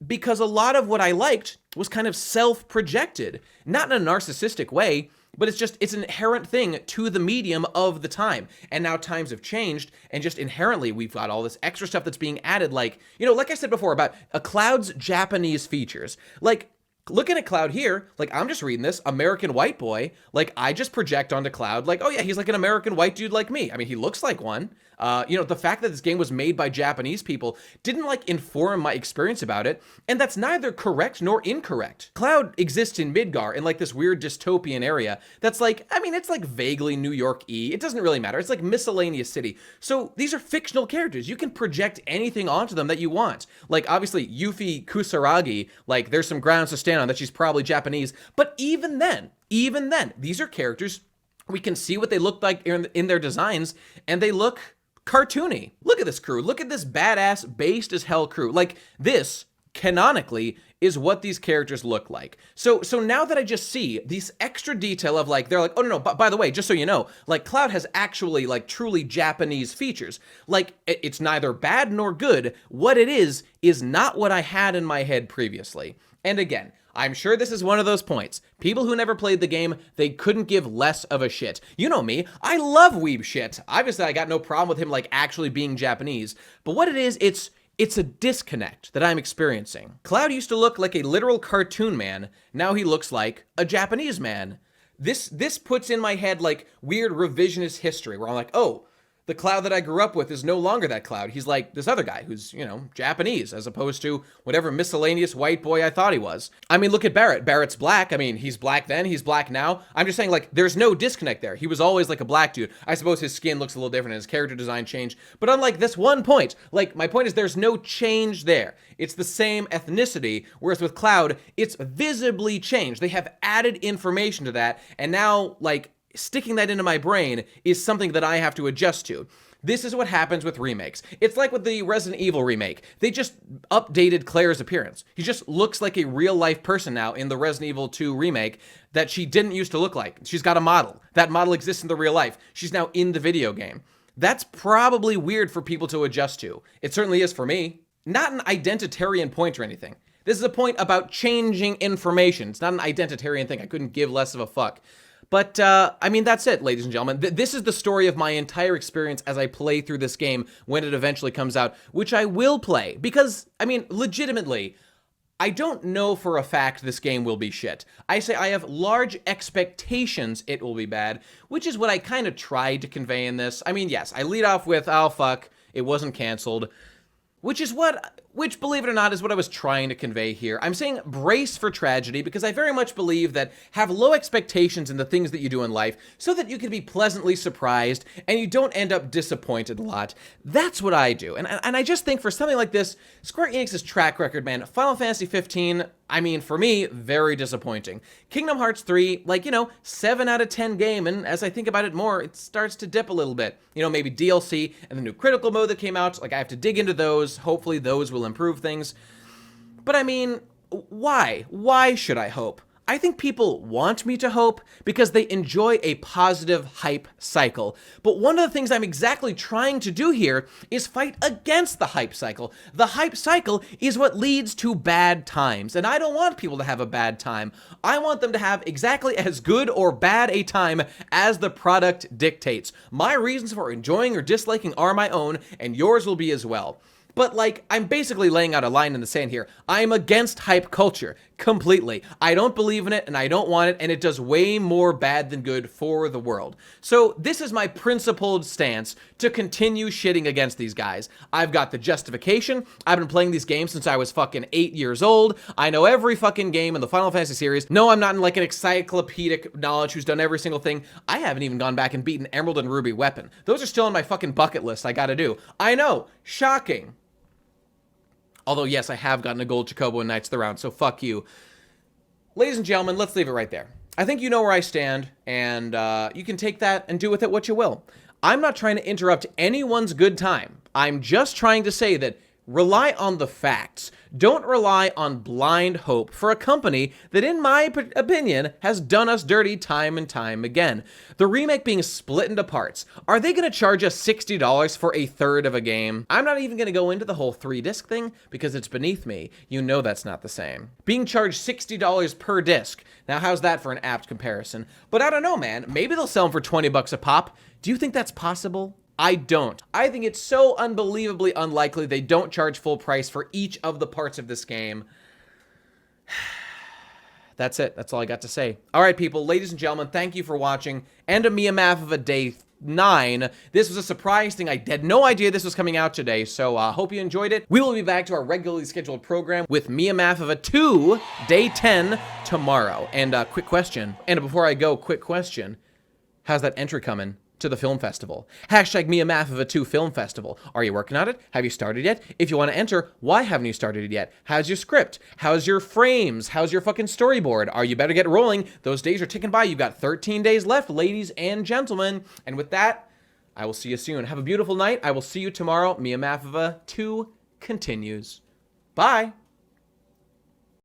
because a lot of what I liked was kind of self-projected, not in a narcissistic way, but it's an inherent thing to the medium of the time. And now times have changed, and just inherently we've got all this extra stuff that's being added, like, you know, like I said before about a Cloud's Japanese features. Like, looking at Cloud here, like, I'm just reading this, American white boy, like, I just project onto Cloud, like, oh yeah, he's like an American white dude like me. I mean, he looks like one. You know, the fact that this game was made by Japanese people didn't, like, inform my experience about it, and that's neither correct nor incorrect. Cloud exists in Midgar, in, like, this weird dystopian area that's, like, I mean, it's, like, vaguely New York-y. It doesn't really matter. It's, like, miscellaneous city. So these are fictional characters. You can project anything onto them that you want. Like, obviously, Yuffie Kusaragi, like, there's some grounds to stand on that she's probably Japanese, but even then, these are characters, we can see what they look like in their designs, and they look cartoony. Look at this crew. Look at this badass, based as hell crew. Like, this, canonically, is what these characters look like. So now that I just see these extra detail of, like, they're like, oh no, by the way, just so you know, like, Cloud has actually, like, truly Japanese features. Like, it's neither bad nor good. What it is not what I had in my head previously. And again, I'm sure this is one of those points. People who never played the game, they couldn't give less of a shit. You know me, I love weeb shit. Obviously, I got no problem with him, like, actually being Japanese. But what it is, it's It's a disconnect that I'm experiencing. Cloud used to look like a literal cartoon man. Now he looks like a Japanese man. This puts in my head like weird revisionist history where I'm like, oh, the Cloud that I grew up with is no longer that Cloud. He's like this other guy who's, you know, Japanese as opposed to whatever miscellaneous white boy I thought he was. I mean, look at Barrett. Barrett's black. I mean, he's black then, he's black now. I'm just saying, like, there's no disconnect there. He was always like a black dude. I suppose his skin looks a little different and his character design changed. But unlike this one point, like, my point is there's no change there. It's the same ethnicity, whereas with Cloud, it's visibly changed. They have added information to that, and now, like, sticking that into my brain is something that I have to adjust to. This is what happens with remakes. It's like with the Resident Evil remake. They just updated Claire's appearance. He just looks like a real-life person now in the Resident Evil 2 remake that she didn't used to look like. She's got a model. That model exists in the real life. She's now in the video game. That's probably weird for people to adjust to. It certainly is for me. Not an identitarian point or anything. This is a point about changing information. It's not an identitarian thing. I couldn't give less of a fuck. But, I mean, that's it, ladies and gentlemen. This is the story of my entire experience as I play through this game when it eventually comes out, which I will play. Because, I mean, legitimately, I don't know for a fact this game will be shit. I say I have large expectations it will be bad, which is what I kind of tried to convey in this. I mean, yes, I lead off with, oh, fuck, it wasn't canceled. Which, believe it or not, is what I was trying to convey here. I'm saying brace for tragedy because I very much believe that have low expectations in the things that you do in life so that you can be pleasantly surprised and you don't end up disappointed a lot. That's what I do. And I just think for something like this, Square Enix's track record, man, Final Fantasy 15, I mean, for me, very disappointing. Kingdom Hearts 3, like, you know, 7 out of 10 game, and as I think about it more, it starts to dip a little bit. You know, maybe DLC and the new critical mode that came out, like, I have to dig into those. Hopefully those will improve things. But I mean, why? Why should I hope? I think people want me to hope because they enjoy a positive hype cycle. But one of the things I'm exactly trying to do here is fight against the hype cycle. The hype cycle is what leads to bad times, and I don't want people to have a bad time. I want them to have exactly as good or bad a time as the product dictates. My reasons for enjoying or disliking are my own, and yours will be as well. But, like, I'm basically laying out a line in the sand here. I'm against hype culture, completely. I don't believe in it, and I don't want it, and it does way more bad than good for the world. So, this is my principled stance to continue shitting against these guys. I've got the justification. I've been playing these games since I was fucking 8 years old. I know every fucking game in the Final Fantasy series. No, I'm not in, like, an encyclopedic knowledge who's done every single thing. I haven't even gone back and beaten Emerald and Ruby Weapon. Those are still on my fucking bucket list I gotta do. I know. Shocking. Although, yes, I have gotten a gold Chocobo in Knights of the Round, so fuck you. Ladies and gentlemen, let's leave it right there. I think you know where I stand, and you can take that and do with it what you will. I'm not trying to interrupt anyone's good time. I'm just trying to say that rely on the facts. Don't rely on blind hope for a company that, in my opinion, has done us dirty time and time again. The remake being split into parts. Are they going to charge us $60 for a third of a game? I'm not even going to go into the whole 3-disc thing because it's beneath me. You know that's not the same. Being charged $60 per disc. Now, how's that for an apt comparison? But I don't know, man. Maybe they'll sell them for 20 bucks a pop. Do you think that's possible? I don't. I think it's so unbelievably unlikely they don't charge full price for each of the parts of this game. That's it. That's all I got to say. All right, people, ladies and gentlemen, thank you for watching. And a MIAMAFV day 9. This was a surprise thing. I had no idea this was coming out today, so hope you enjoyed it. We will be back to our regularly scheduled program with MIAMAFV 2 day 10 tomorrow. And quick question. And before I go, quick question. How's that entry coming to the film festival? Hashtag MIAMAFV 2 Film Festival. Are you working on it? Have you started yet? If you want to enter, why haven't you started it yet? How's your script? How's your frames? How's your fucking storyboard? Are you better get rolling? Those days are ticking by. You've got 13 days left, ladies and gentlemen. And with that, I will see you soon. Have a beautiful night. I will see you tomorrow. MIAMAFV 2 continues. Bye.